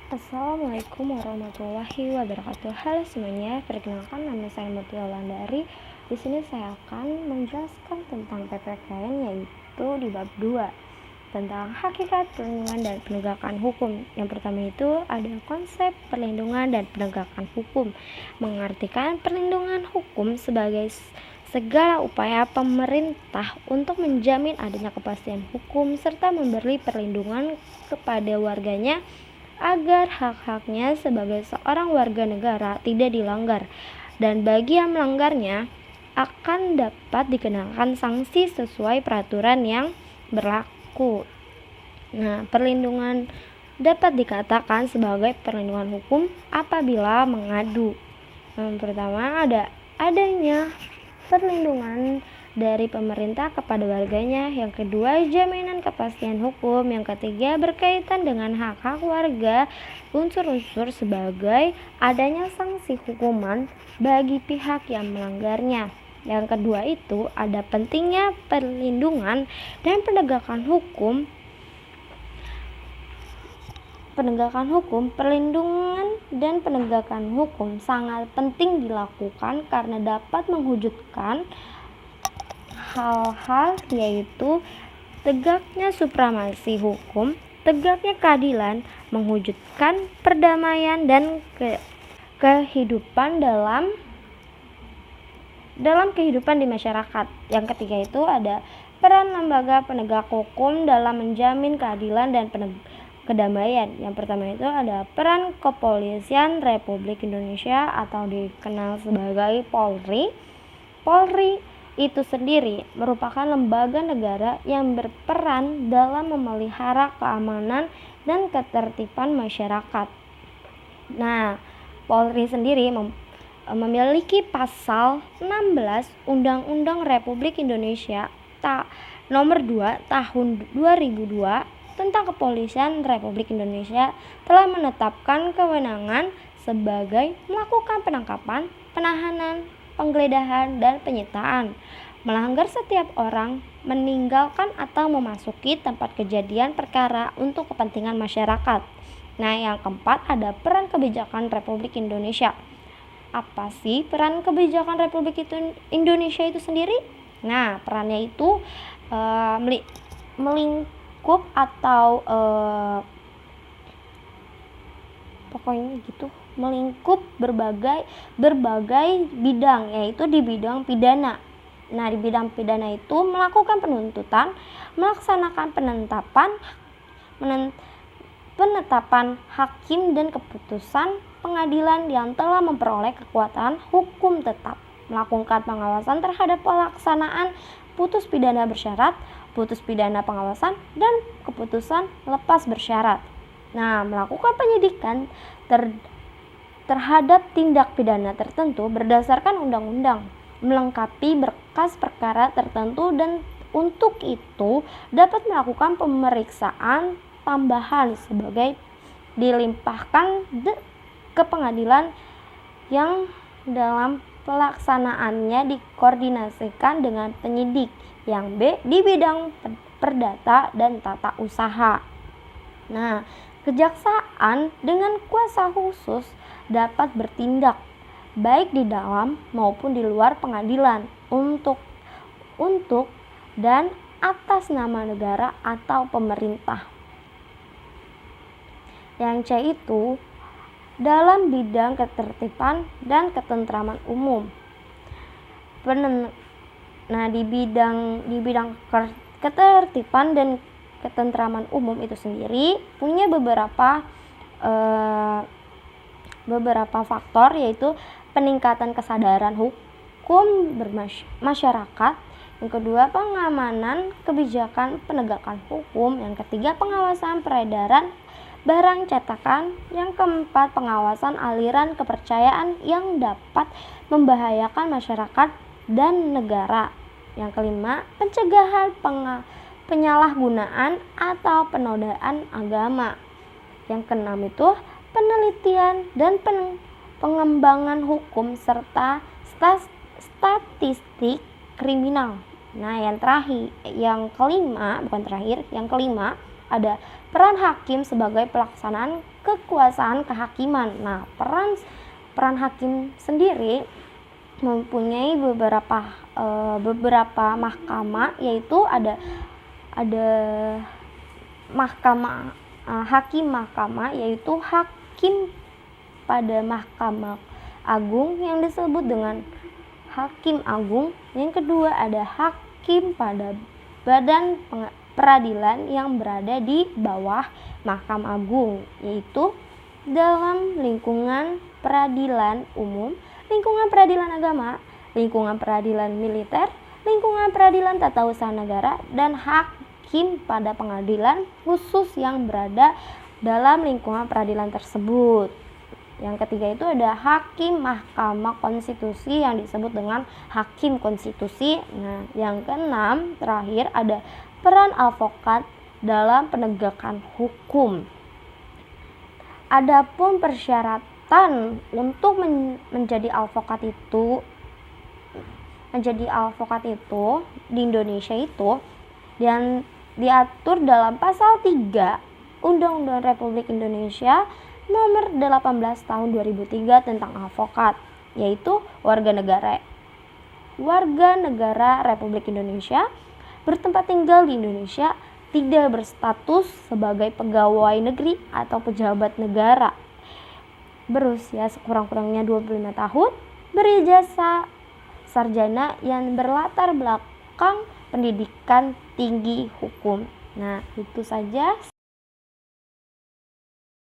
Assalamualaikum warahmatullahi wabarakatuh. Halo semuanya, perkenalkan nama saya Mutia Wulandari. Di sini saya akan menjelaskan tentang PPKN, yaitu di bab 2 tentang hakikat perlindungan dan penegakan hukum. Yang pertama itu ada konsep perlindungan dan penegakan hukum. Mengartikan perlindungan hukum sebagai segala upaya pemerintah untuk menjamin adanya kepastian hukum serta memberi perlindungan kepada warganya agar hak-haknya sebagai seorang warga negara tidak dilanggar, dan bagi yang melanggarnya akan dapat dikenakan sanksi sesuai peraturan yang berlaku. Nah, perlindungan dapat dikatakan sebagai perlindungan hukum apabila mengadu. Yang pertama adanya perlindungan dari pemerintah kepada warganya. Yang kedua, jaminan kepastian hukum. Yang ketiga, berkaitan dengan hak-hak warga. Unsur-unsur sebagai adanya sanksi hukuman bagi pihak yang melanggarnya. Yang kedua itu ada pentingnya perlindungan dan penegakan hukum. Perlindungan dan penegakan hukum sangat penting dilakukan karena dapat mewujudkan hal-hal yaitu tegaknya supremasi hukum, tegaknya keadilan, mewujudkan perdamaian dan kehidupan dalam kehidupan di masyarakat. Yang ketiga itu ada peran lembaga penegak hukum dalam menjamin keadilan dan kedamaian. Yang pertama itu ada peran Kepolisian Republik Indonesia atau dikenal sebagai Polri. Polri itu sendiri merupakan lembaga negara yang berperan dalam memelihara keamanan dan ketertiban masyarakat. Nah, Polri sendiri memiliki pasal 16 Undang-Undang Republik Indonesia nomor 2 tahun 2002 tentang Kepolisian Republik Indonesia telah menetapkan kewenangan sebagai melakukan penangkapan, penahanan, penggeledahan, dan penyitaan, melanggar setiap orang, meninggalkan atau memasuki tempat kejadian perkara untuk kepentingan masyarakat. Nah, yang keempat ada peran kebijakan Republik Indonesia. Apa sih peran kebijakan Republik Indonesia itu sendiri? Nah, perannya itu melingkup atau melingkup berbagai bidang, yaitu di bidang pidana. Nah, di bidang pidana itu melakukan penuntutan, melaksanakan penetapan hakim dan keputusan pengadilan yang telah memperoleh kekuatan hukum tetap, melakukan pengawasan terhadap pelaksanaan putus pidana bersyarat, putus pidana pengawasan, dan keputusan lepas bersyarat. Nah, melakukan penyidikan terhadap tindak pidana tertentu berdasarkan undang-undang, melengkapi berkas perkara tertentu, dan untuk itu dapat melakukan pemeriksaan tambahan sebagai dilimpahkan ke pengadilan yang dalam pelaksanaannya dikoordinasikan dengan penyidik yang di bidang perdata dan tata usaha. Nah, kejaksaan dengan kuasa khusus dapat bertindak baik di dalam maupun di luar pengadilan untuk dan atas nama negara atau pemerintah. Yang C itu dalam bidang ketertiban dan ketentraman umum. Di bidang ketertiban dan ketentraman umum itu sendiri punya beberapa faktor, yaitu peningkatan kesadaran hukum masyarakat. Yang kedua, pengamanan kebijakan penegakan hukum. Yang ketiga, pengawasan peredaran barang cetakan. Yang keempat, pengawasan aliran kepercayaan yang dapat membahayakan masyarakat dan negara. Yang kelima, pencegahan penyalahgunaan atau penodaan agama. Yang keenam itu penelitian dan pengembangan hukum serta statistik kriminal. Nah, yang kelima ada Peran hakim sebagai pelaksanaan kekuasaan kehakiman. Nah, peran hakim sendiri mempunyai beberapa mahkamah, yaitu ada mahkamah hakim mahkamah, yaitu hakim pada Mahkamah Agung yang disebut dengan Hakim Agung. Yang kedua ada hakim pada badan peradilan yang berada di bawah Mahkamah Agung, yaitu dalam lingkungan peradilan umum, lingkungan peradilan agama, lingkungan peradilan militer, lingkungan peradilan tata usaha negara, dan hakim pada pengadilan khusus yang berada dalam lingkungan peradilan tersebut. Yang ketiga itu ada hakim Mahkamah Konstitusi yang disebut dengan hakim konstitusi. Nah, yang keenam terakhir ada peran advokat dalam penegakan hukum. Adapun persyaratan untuk menjadi advokat itu di Indonesia itu yang diatur dalam pasal 3 Undang-Undang Republik Indonesia Nomor 18 Tahun 2003 tentang advokat, yaitu warga negara Republik Indonesia, bertempat tinggal di Indonesia, tidak berstatus sebagai pegawai negeri atau pejabat negara, berusia sekurang-kurangnya 25 tahun, berijazah sarjana yang berlatar belakang pendidikan tinggi hukum. Nah, itu saja.